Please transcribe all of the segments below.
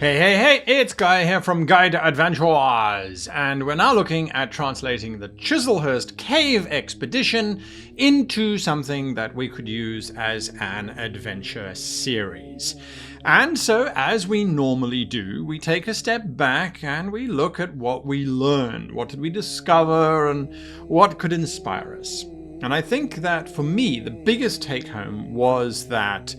Hey, it's Guy here from Guide Adventures, and we're now looking at translating the Chislehurst Cave Expedition into something that we could use as an adventure series. And so, as we normally do, we take a step back and we look at what we learned, what did we discover, and what could inspire us. And I think that for me, the biggest take home was that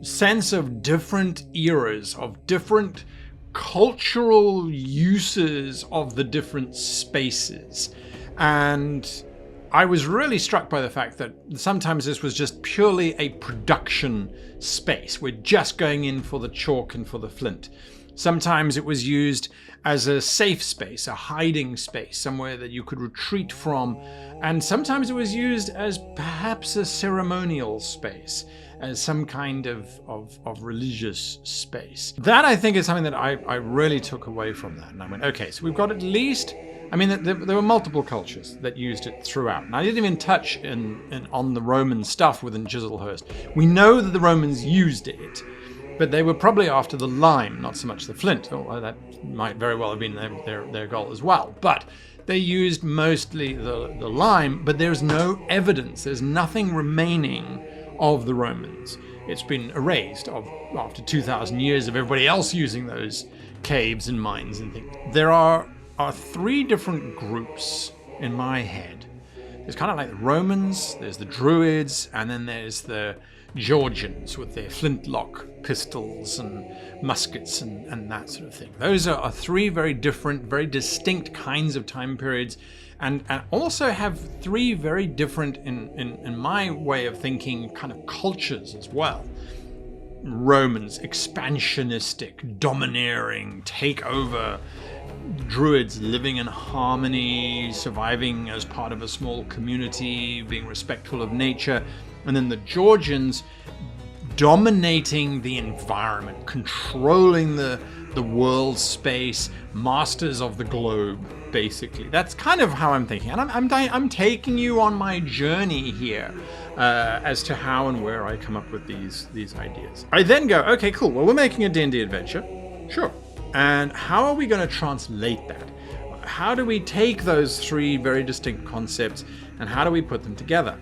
sense of different eras, of different cultural uses of the different spaces. And I was really struck by the fact that sometimes this was just purely a production space. We're just going in for the chalk and for the flint. Sometimes it was used as a safe space, a hiding space, somewhere that you could retreat from. And sometimes it was used as perhaps a ceremonial space, as some kind of religious space. That, I think, is something that I really took away from that. And I went, okay, so we've got at least, there were multiple cultures that used it throughout. And I didn't even touch on the Roman stuff within Chislehurst. We know that the Romans used it, but they were probably after the lime, not so much the flint. Although that might very well have been their goal as well. But they used mostly the lime, but there's no evidence. There's nothing remaining of the Romans. It's been erased after 2,000 years of everybody else using those caves and mines and things. There are three different groups in my head. There's kind of like the Romans, there's the Druids, and then there's the Georgians with their flintlock pistols and muskets and that sort of thing. Those are three very different, very distinct kinds of time periods, and also have three very different, in my way of thinking, kind of cultures as well. Romans, expansionistic, domineering, take over. Druids living in harmony, surviving as part of a small community, being respectful of nature. And then the Georgians dominating the environment, controlling the world space, masters of the globe, basically. That's kind of how I'm thinking. And I'm taking you on my journey here as to how and where I come up with these ideas. I then go, okay, cool. Well, we're making a D&D adventure. Sure. And how are we going to translate that? How do we take those three very distinct concepts and how do we put them together?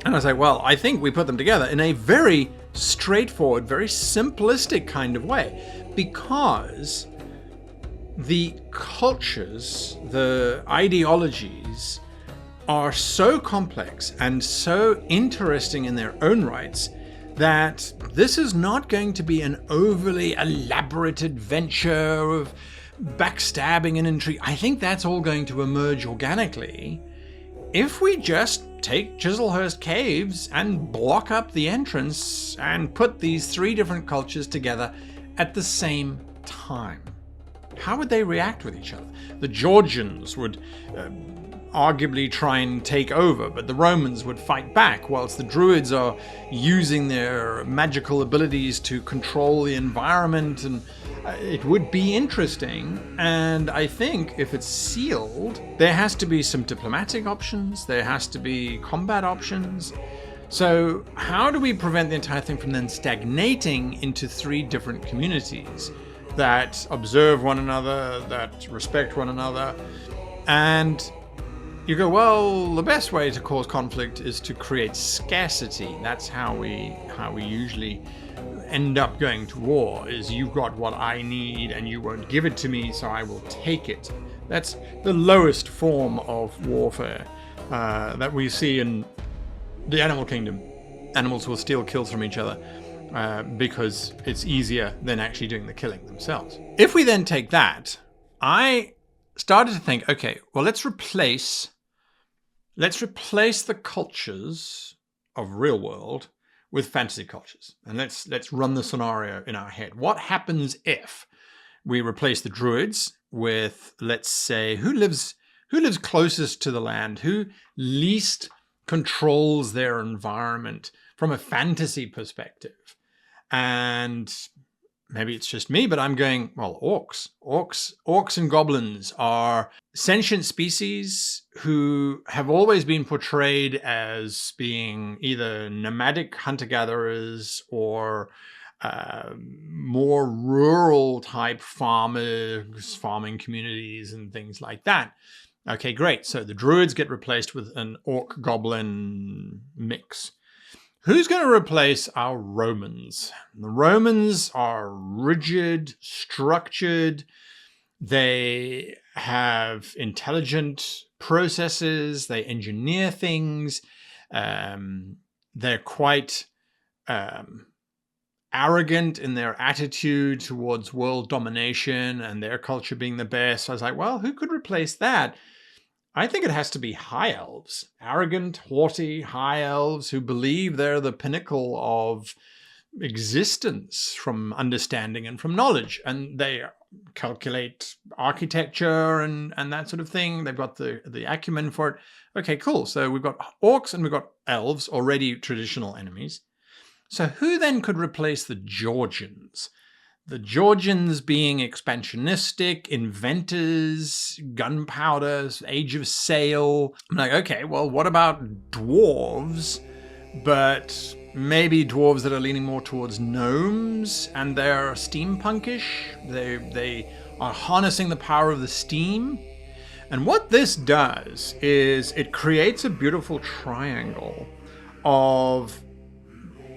And I was like, well, I think we put them together in a very straightforward, very simplistic kind of way, because the cultures, the ideologies are so complex and so interesting in their own rights that this is not going to be an overly elaborate adventure of backstabbing and intrigue. I think that's all going to emerge organically if we just take Chislehurst Caves and block up the entrance and put these three different cultures together at the same time. How would they react with each other? The Georgians would arguably try and take over, but the Romans would fight back, whilst the Druids are using their magical abilities to control the environment, and it would be interesting. And I think if it's sealed, there has to be some diplomatic options, there has to be combat options. So how do we prevent the entire thing from then stagnating into three different communities that observe one another, that respect one another? And you go, well, the best way to cause conflict is to create scarcity. That's how we usually end up going to war, is you've got what I need and you won't give it to me, so I will take it. That's the lowest form of warfare that we see in the animal kingdom. Animals will steal kills from each other because it's easier than actually doing the killing themselves. If we then take that, I started to think, okay, well, let's replace the cultures of real world with fantasy cultures. And let's run the scenario in our head. What happens if we replace the Druids with, let's say, who lives closest to the land, who least controls their environment from a fantasy perspective? And maybe it's just me, but I'm going, well, orcs. Orcs and goblins are sentient species who have always been portrayed as being either nomadic hunter-gatherers or more rural type farming communities and things like that. Okay, great. So the druids get replaced with an orc goblin mix. Who's going to replace our Romans? The Romans are rigid, structured. They have intelligent processes. They engineer things. They're quite arrogant in their attitude towards world domination and their culture being the best. So I was like, well, who could replace that? I think it has to be high elves. Arrogant, haughty high elves who believe they're the pinnacle of existence from understanding and from knowledge. And they calculate architecture and that sort of thing. They've got the acumen for it. Okay, cool. So we've got orcs and we've got elves, already traditional enemies. So who then could replace the Georgians? The Georgians being expansionistic, inventors, gunpowder, age of sail. I'm like, okay, well, what about dwarves? But maybe dwarves that are leaning more towards gnomes and they're steampunkish. They are harnessing the power of the steam. And what this does is it creates a beautiful triangle of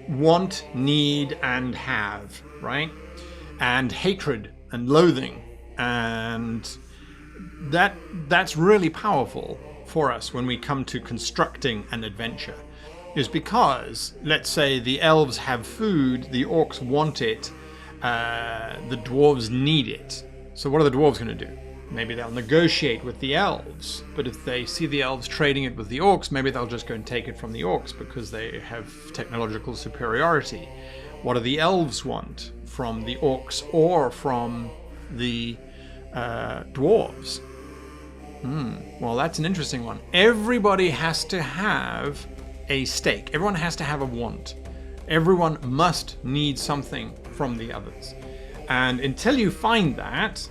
want, need, and have, right? And hatred and loathing. And that's really powerful for us when we come to constructing an adventure. Is because, let's say the elves have food, the orcs want it, the dwarves need it. So what are the dwarves going to do? Maybe they'll negotiate with the elves, but if they see the elves trading it with the orcs, maybe they'll just go and take it from the orcs because they have technological superiority. What do the elves want from the orcs or from the dwarves? Well, that's an interesting one. Everybody has to have a stake. Everyone has to have a want. Everyone must need something from the others. And until you find that,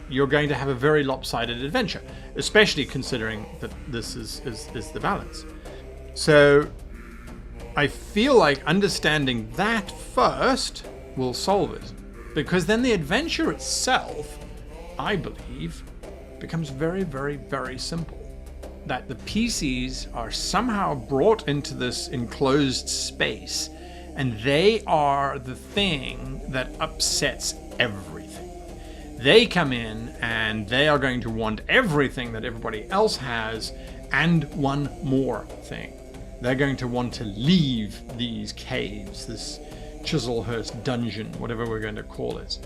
you're going to have a very lopsided adventure, especially considering that this is the balance. So I feel like understanding that first will solve it, because then the adventure itself, I believe, becomes very, very, very simple. That the PCs are somehow brought into this enclosed space, and they are the thing that upsets everything. They come in and they are going to want everything that everybody else has and one more thing. They're going to want to leave these caves, this Chiselhurst dungeon, whatever we're going to call it.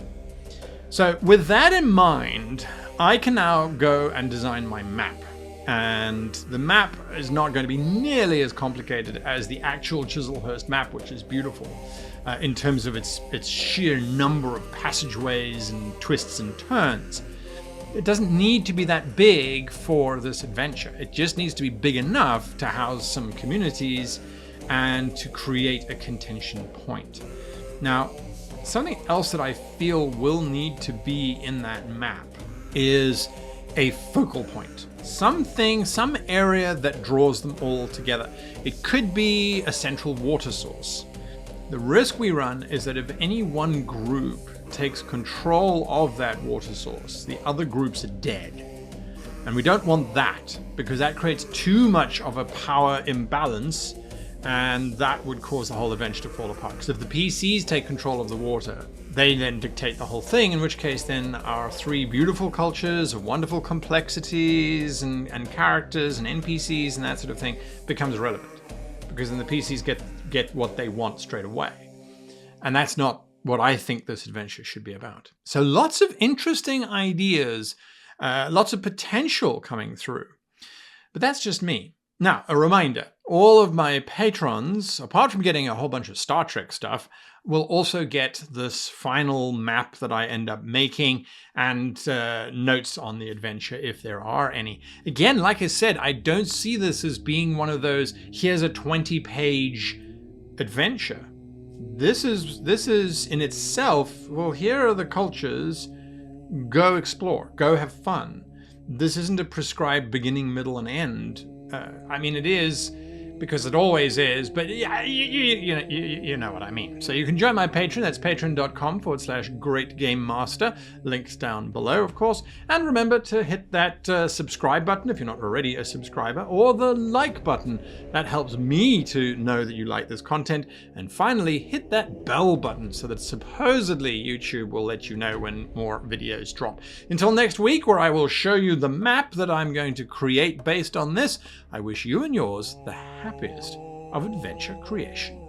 So with that in mind, I can now go and design my map. And the map is not going to be nearly as complicated as the actual Chiselhurst map, which is beautiful in terms of its sheer number of passageways and twists and turns. It doesn't need to be that big for this adventure. It just needs to be big enough to house some communities and to create a contention point. Now, something else that I feel will need to be in that map is a focal point. Something, some area that draws them all together. It could be a central water source. The risk we run is that if any one group takes control of that water source, the other groups are dead. And we don't want that, because that creates too much of a power imbalance, and that would cause the whole adventure to fall apart. Because if the PCs take control of the water, they then dictate the whole thing, in which case then our three beautiful cultures of wonderful complexities and characters and NPCs and that sort of thing becomes irrelevant. Because then the PCs get what they want straight away. And that's not what I think this adventure should be about. So lots of interesting ideas, lots of potential coming through. But that's just me. Now, a reminder, all of my patrons, apart from getting a whole bunch of Star Trek stuff, will also get this final map that I end up making and notes on the adventure if there are any. Again, like I said, I don't see this as being one of those, here's a 20-page adventure. This is in itself, well, here are the cultures, go explore, go have fun. This isn't a prescribed beginning, middle, and end. I mean, it is, because it always is, but yeah, you know what I mean. So you can join my Patreon. That's patreon.com/greatgamemaster. Links down below, of course. And remember to hit that subscribe button if you're not already a subscriber, or the like button. That helps me to know that you like this content. And finally, hit that bell button so that supposedly YouTube will let you know when more videos drop. Until next week, where I will show you the map that I'm going to create based on this, I wish you and yours the happiest of adventure creation.